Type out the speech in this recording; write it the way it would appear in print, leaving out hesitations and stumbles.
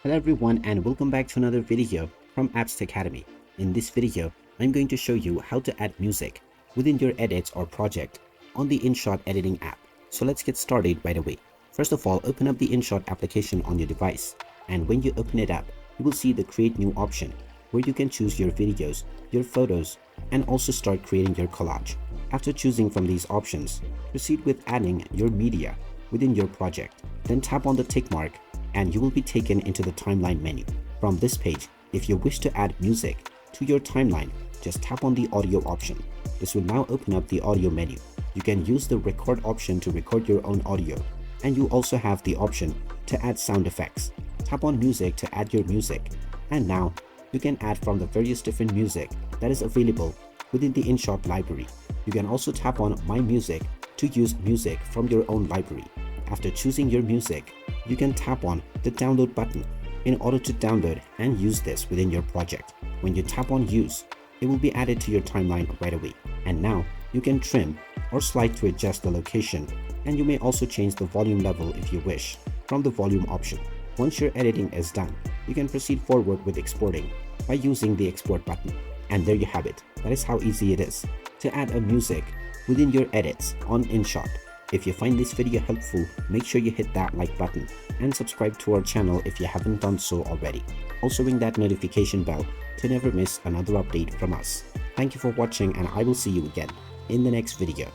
Hello everyone and welcome back to another video from Apps Academy. In this video, I'm going to show you how to add music within your edits or project on the Inshot editing app. So let's get started right away. First of all, open up the Inshot application on your device, and when you open it up, you will see the Create New option where you can choose your videos, your photos, and also start creating your collage. After choosing from these options, proceed with adding your media within your project. Then tap on the tick mark and you will be taken into the timeline menu. From this page, if you wish to add music to your timeline, just tap on the audio option. This will now open up the audio menu. You can use the record option to record your own audio, and you also have the option to add sound effects. Tap on music to add your music, and now you can add from the various different music that is available within the Inshot library. You can also tap on My Music to use music from your own library. After choosing your music, you can tap on the download button in order to download and use this within your project. When you tap on use, it will be added to your timeline right away. And now you can trim or slide to adjust the location, and you may also change the volume level if you wish from the volume option. Once your editing is done, you can proceed forward with exporting by using the export button. And there you have it. That is how easy it is to add a music within your edits on Inshot. If you find this video helpful, make sure you hit that like button and subscribe to our channel if you haven't done so already. Also ring that notification bell to never miss another update from us. Thank you for watching, and I will see you again in the next video.